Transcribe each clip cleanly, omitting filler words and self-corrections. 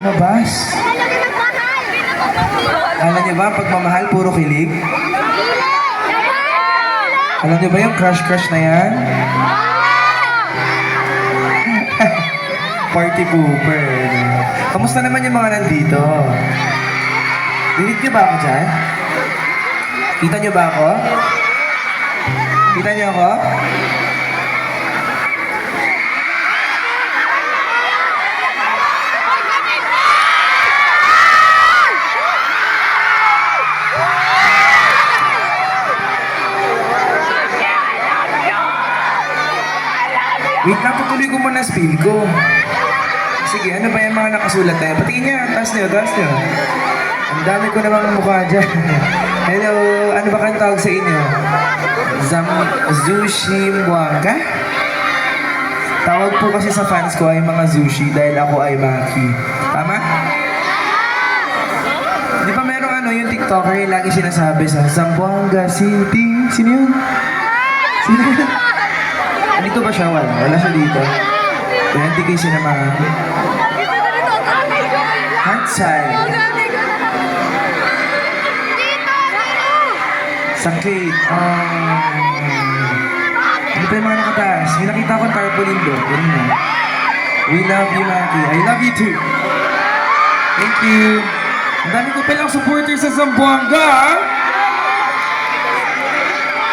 Mabas. Alam niyo ba, pagmamahal, puro kilig? Alam niyo ba yung crush na yan? Party pooper. Kamusta naman yung mga nandito? Dinig niyo ba ako dyan? Kita niyo ba ako? Kita niyo ako? Wait lang, tutuloy ko muna spill ko. Sige, ano ba yung mga nakasulat na yan? Patingin niya, taas niyo. Ang dami ko namang mukha dyan. Hello, ano ba kang tawag sa inyo? Zushi Mwanga? Tawag po kasi sa fans ko ay mga Zushi dahil ako ay Maki. Tama? Di ba merong yung TikToker yung lagi sinasabi sa Zamboanga City? Sino yun? Sino yun? Dito ba siya? Wala siya dito. Kaya hindi kayo sinamahan. Hansay. Sakit. Ano pa yung mga nakataas? May nakita akong tarpaulin doon. We love you, Maki. I love you too. Thank you. Ang dami ko palang supporters sa Zamboanga.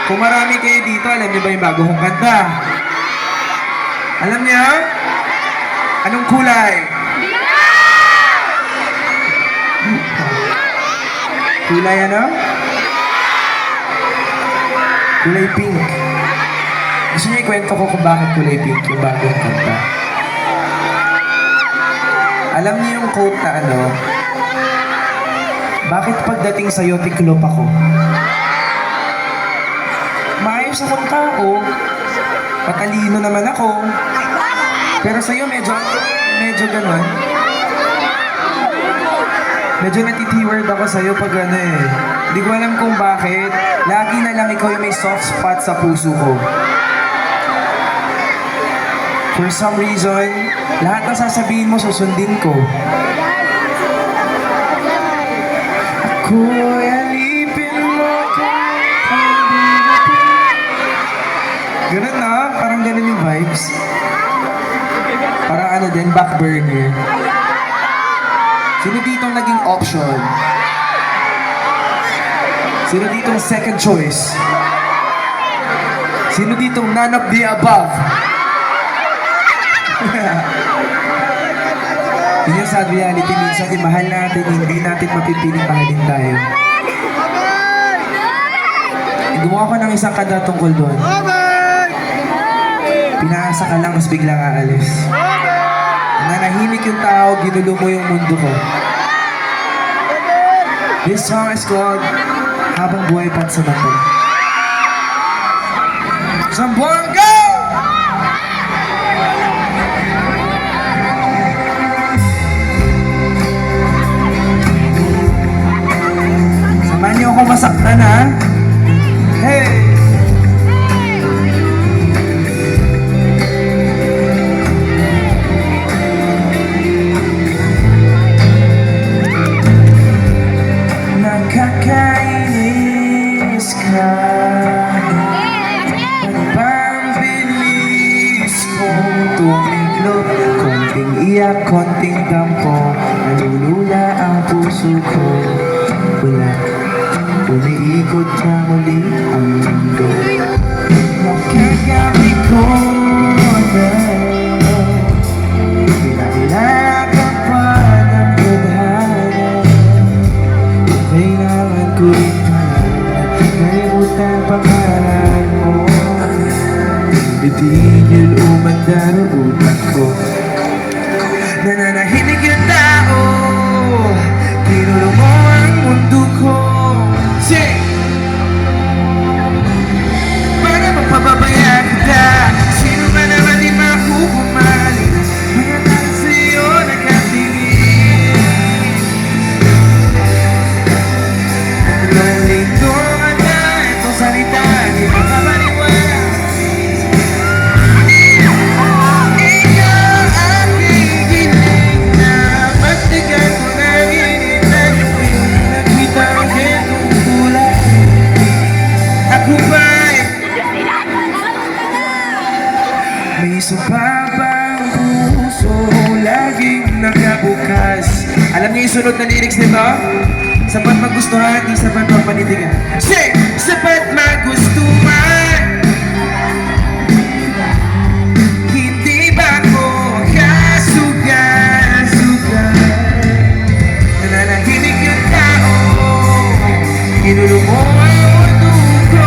Kung marami kayo dito, alam niyo ba yung bago kong kanta? Alam niyo? Anong kulay? Kulay ano? Kulay pink. Gusto niyo ikwento ko kung bakit kulay pink yung bagong kanta? Alam niyo yung quote na bakit pagdating sa'yo tiklop ako? Maayos akong tao. Patalino naman ako. Pero sa'yo medyo ganun. Medyo natitiward ako sa'yo pag Hindi ko alam kung bakit. Lagi na lang ikaw yung may soft spot sa puso ko. For some reason, lahat na sasabihin mo susundin ko. Ako'y alipin mo ganun na, parang ganun yung vibes. Parang din, back burner. Sino ditong naging option? Sino ditong second choice? Sino ditong none of the above? Yun yung sad reality, minsan yung mahal natin, hindi natin mapipiling mahalin tayo. Gumawa ko ng isang kanta tungkol doon. Pinaasa ka lang, mas biglang aalis. Nanahimik yung tao, ginulo mo yung mundo ko. This song is called Habang Buhay Pansamantala. Zamboanga! Samahan niyo ako masaktan, ha? Hey! Nakakainis ka. Pagpambilis kong tumiglot, konting iyak, konting dampo, nalulula ang puso ko. Wala, umiikot na muli ang mundo. Nakagabi ko na pinakilaka pa ng tadhana. Kailangan ko rin nalimutan pangalan mo. Bitigil umandar ang utak ko. Nananahimik yung tao, pinulo mo ang mundo ko. Sing! Para magpapabayaan kita, sino ba naman di makukumalit? Mga tayo sa'yo nakatingin. Nalito na itong salita, di makapaniwala. bukas. Alam niyo yung sunod na lyrics nito? Sapat magustuhan, di sapat mapanindigan. Say! Sapat magustuhan, hindi ba ko kasugan? Nananahimik yung tao, kinulungo ang mundo ko.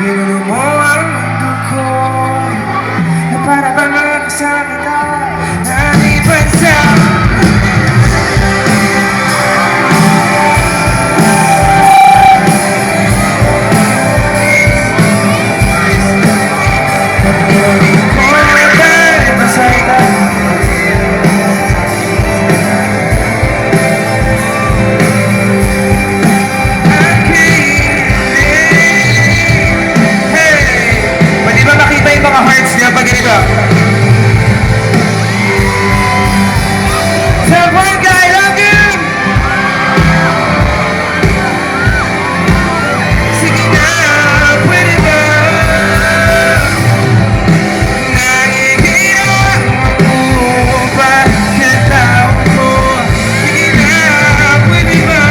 Kinulo mo ang mundo ko, na para bang nakasakita na di bansa. Pinuling ko na tayo masaya. Mga hearts niya pag ganito. Tell one guy, love you! Sige na, pwede ba? Nakikita mo ba yung tao ko? Sige na, pwede ba?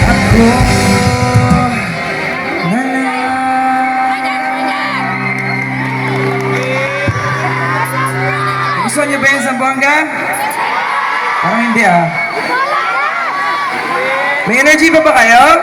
Ako gusto niyo ba yung Zamboanga? Parang hindi ah. May energy pa ba kayo?